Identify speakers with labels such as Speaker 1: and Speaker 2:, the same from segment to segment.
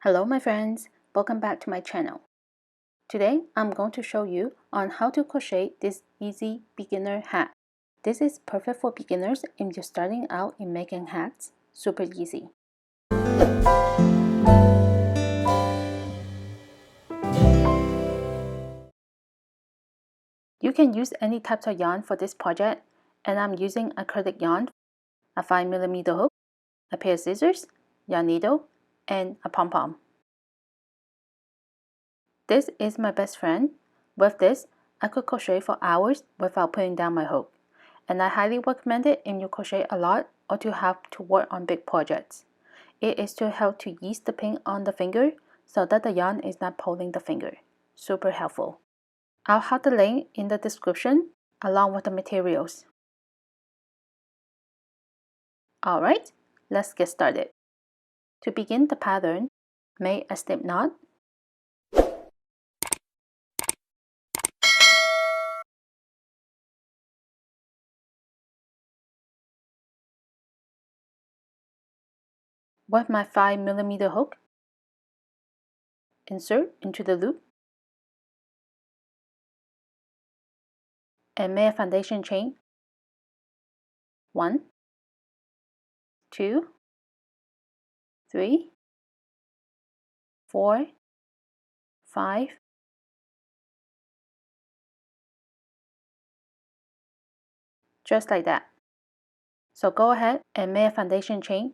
Speaker 1: Hello my friends, welcome back to my channel. Today I'm going to show you on how to crochet this easy beginner hat. This is perfect for beginners if you're starting out in making hats. Super easy. You can use any types of yarn for this project, and I'm using acrylic yarn, a 5mm hook, a pair of scissors, yarn needle, and a pom-pom. This is my best friend. With this, I could crochet for hours without putting down my hook, and I highly recommend it if you crochet a lot or to have to work on big projects. It is to help to ease the pain on the finger so that the yarn is not pulling the finger. Super helpful. I'll have the link in the description along with the materials. Alright, let's get started. To begin the pattern, make a slip knot. With my 5mm hook, insert into the loop and make a foundation chain. 1, 2, 3, 4, 5, just like that. So go ahead and make a foundation chain.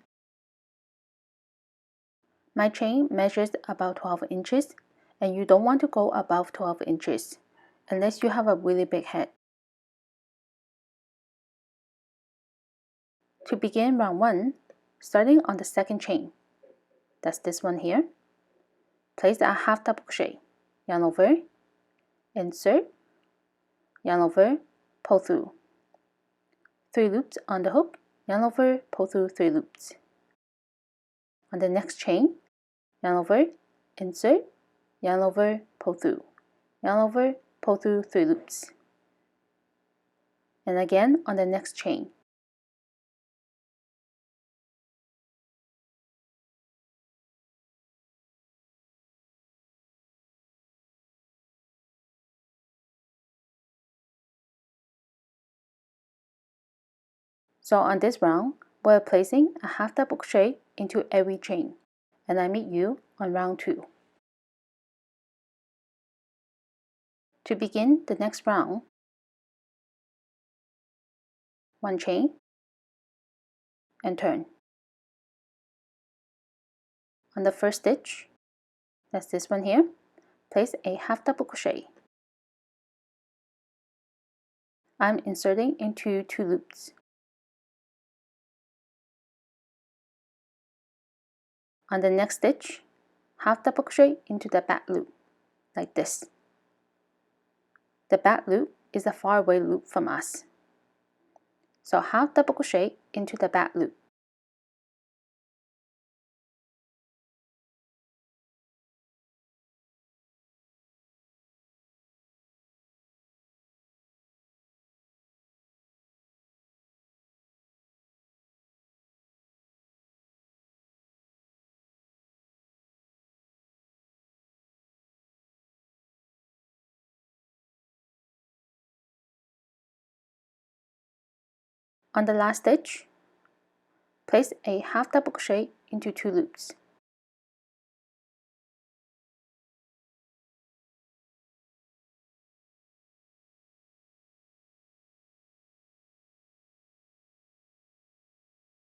Speaker 1: My chain measures about 12 inches, and you don't want to go above 12 inches unless you have a really big head. To begin round 1, starting on the second chain, that's this one here, place a half double crochet, yarn over, insert, yarn over, pull through. 3 loops on the hook, yarn over, pull through 3 loops. On the next chain, yarn over, insert, yarn over, pull through, yarn over, pull through 3 loops. And again on the next chain. So on this round, we're placing a half double crochet into every chain, and I meet you on round 2. To begin the next round, 1 chain and turn. On the first stitch, that's this one here, place a half double crochet. I'm inserting into 2 loops. On the next stitch, half double crochet into the back loop, like this. The back loop is a far away loop from us. So half double crochet into the back loop. On the last stitch, place a half double crochet into 2 loops.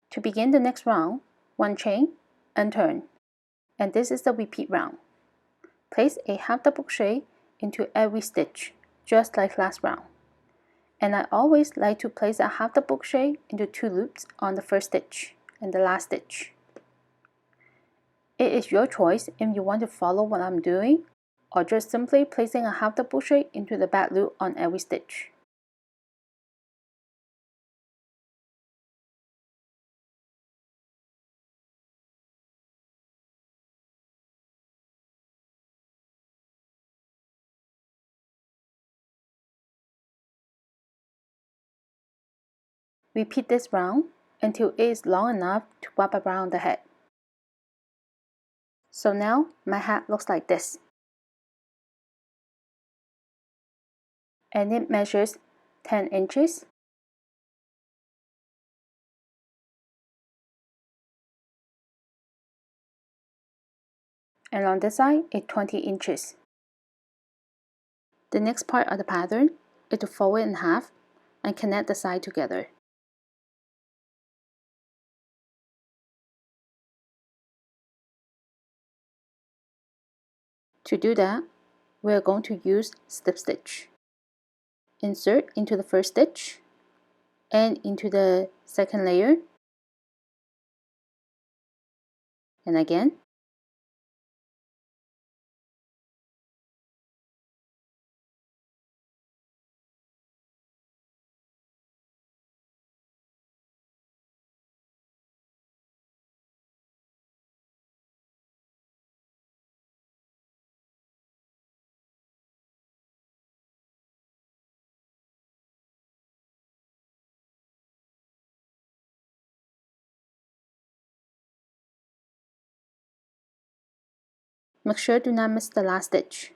Speaker 1: To begin the next round, 1 chain and turn. And this is the repeat round. Place a half double crochet into every stitch, just like last round. And I always like to place a half double crochet into 2 loops on the first stitch and the last stitch. It is your choice if you want to follow what I'm doing, or just simply placing a half double crochet into the back loop on every stitch. Repeat this round until it is long enough to wrap around the head. So now my hat looks like this. And it measures 10 inches. And on this side, it's 20 inches. The next part of the pattern is to fold it in half and connect the sides together. To do that, we are going to use slip stitch. Insert into the first stitch and into the second layer, and again. Make sure do not miss the last stitch.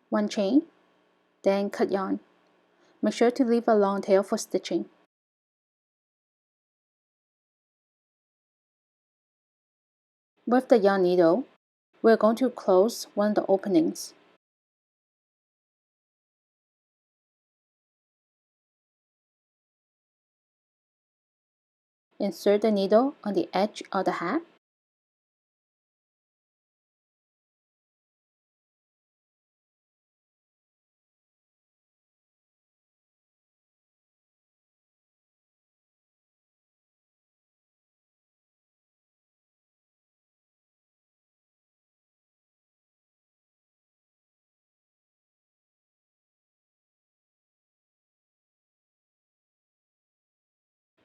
Speaker 1: One chain, then cut yarn. Make sure to leave a long tail for stitching. With the yarn needle, we're going to close one of the openings. Insert the needle on the edge of the hat.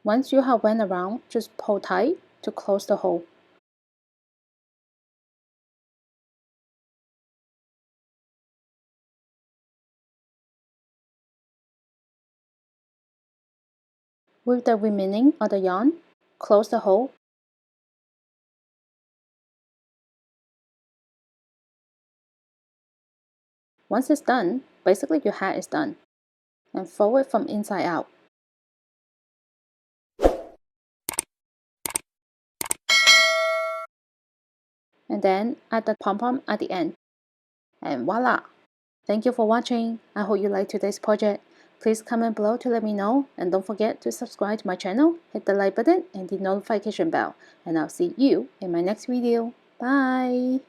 Speaker 1: Once you have went around, just pull tight to close the hole. With the remaining of the yarn, close the hole. Once it's done, basically your hat is done. And fold it from inside out. And then add the pom-pom at the end. And voila! Thank you for watching. I hope you liked today's project. Please comment below to let me know, and don't forget to subscribe to my channel, hit the like button and the notification bell, and I'll see you in my next video. Bye!